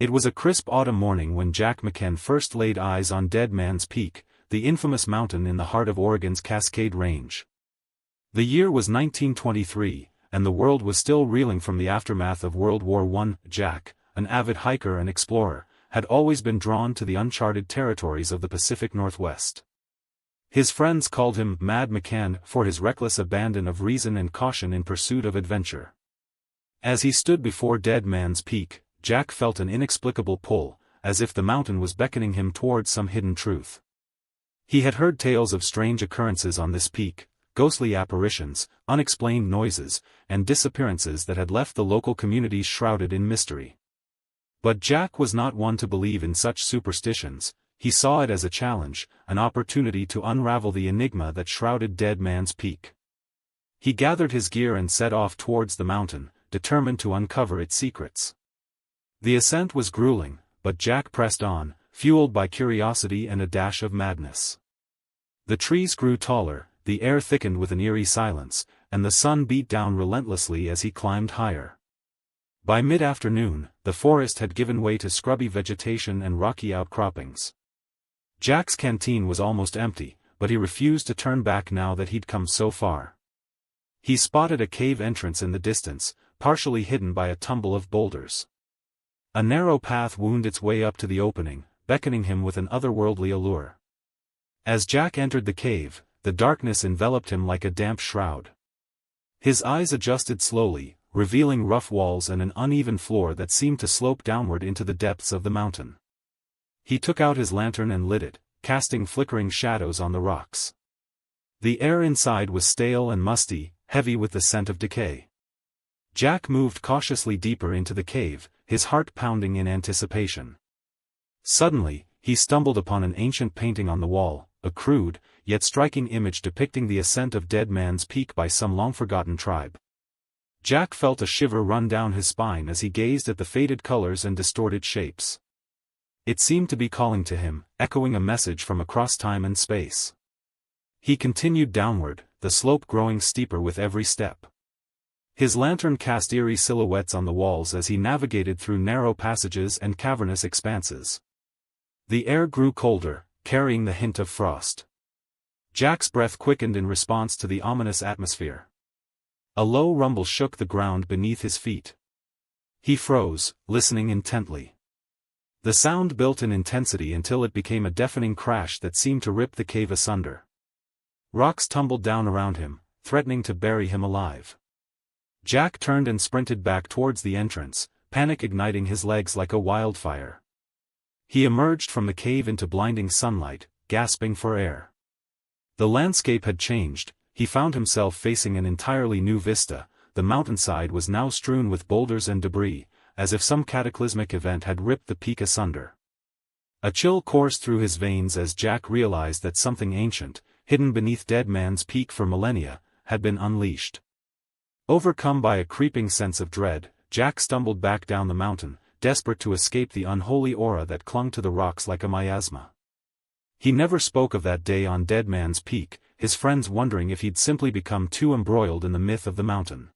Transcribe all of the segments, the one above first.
It was a crisp autumn morning when Jack McKen first laid eyes on Dead Man's Peak, the infamous mountain in the heart of Oregon's Cascade Range. The year was 1923, and the world was still reeling from the aftermath of World War I. Jack, an avid hiker and explorer, had always been drawn to the uncharted territories of the Pacific Northwest. His friends called him Mad McKen for his reckless abandon of reason and caution in pursuit of adventure. As he stood before Dead Man's Peak, Jack felt an inexplicable pull, as if the mountain was beckoning him towards some hidden truth. He had heard tales of strange occurrences on this peak, ghostly apparitions, unexplained noises, and disappearances that had left the local communities shrouded in mystery. But Jack was not one to believe in such superstitions. He saw it as a challenge, an opportunity to unravel the enigma that shrouded Dead Man's Peak. He gathered his gear and set off towards the mountain, determined to uncover its secrets. The ascent was grueling, but Jack pressed on, fueled by curiosity and a dash of madness. The trees grew taller, the air thickened with an eerie silence, and the sun beat down relentlessly as he climbed higher. By mid-afternoon, the forest had given way to scrubby vegetation and rocky outcroppings. Jack's canteen was almost empty, but he refused to turn back now that he'd come so far. He spotted a cave entrance in the distance, partially hidden by a tumble of boulders. A narrow path wound its way up to the opening, beckoning him with an otherworldly allure. As Jack entered the cave, the darkness enveloped him like a damp shroud. His eyes adjusted slowly, revealing rough walls and an uneven floor that seemed to slope downward into the depths of the mountain. He took out his lantern and lit it, casting flickering shadows on the rocks. The air inside was stale and musty, heavy with the scent of decay. Jack moved cautiously deeper into the cave, his heart pounding in anticipation. Suddenly, he stumbled upon an ancient painting on the wall, a crude, yet striking image depicting the ascent of Dead Man's Peak by some long-forgotten tribe. Jack felt a shiver run down his spine as he gazed at the faded colors and distorted shapes. It seemed to be calling to him, echoing a message from across time and space. He continued downward, the slope growing steeper with every step. His lantern cast eerie silhouettes on the walls as he navigated through narrow passages and cavernous expanses. The air grew colder, carrying the hint of frost. Jack's breath quickened in response to the ominous atmosphere. A low rumble shook the ground beneath his feet. He froze, listening intently. The sound built in intensity until it became a deafening crash that seemed to rip the cave asunder. Rocks tumbled down around him, threatening to bury him alive. Jack turned and sprinted back towards the entrance, panic igniting his legs like a wildfire. He emerged from the cave into blinding sunlight, gasping for air. The landscape had changed. He found himself facing an entirely new vista. The mountainside was now strewn with boulders and debris, as if some cataclysmic event had ripped the peak asunder. A chill coursed through his veins as Jack realized that something ancient, hidden beneath Dead Man's Peak for millennia, had been unleashed. Overcome by a creeping sense of dread, Jack stumbled back down the mountain, desperate to escape the unholy aura that clung to the rocks like a miasma. He never spoke of that day on Dead Man's Peak, his friends wondering if he'd simply become too embroiled in the myth of the mountain.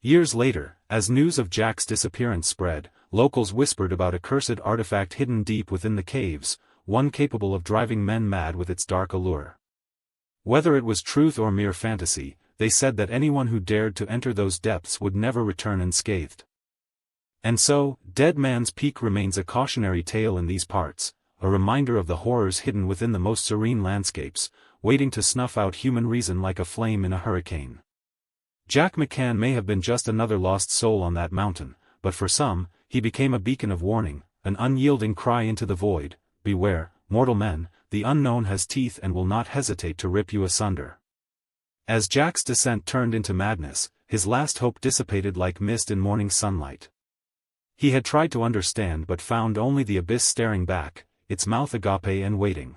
Years later, as news of Jack's disappearance spread, locals whispered about a cursed artifact hidden deep within the caves, one capable of driving men mad with its dark allure. Whether it was truth or mere fantasy, they said that anyone who dared to enter those depths would never return unscathed. And so, Dead Man's Peak remains a cautionary tale in these parts, a reminder of the horrors hidden within the most serene landscapes, waiting to snuff out human reason like a flame in a hurricane. Jack McKen may have been just another lost soul on that mountain, but for some, he became a beacon of warning, an unyielding cry into the void, "Beware, mortal men, the unknown has teeth and will not hesitate to rip you asunder." As Jack's descent turned into madness, his last hope dissipated like mist in morning sunlight. He had tried to understand but found only the abyss staring back, its mouth agape and waiting.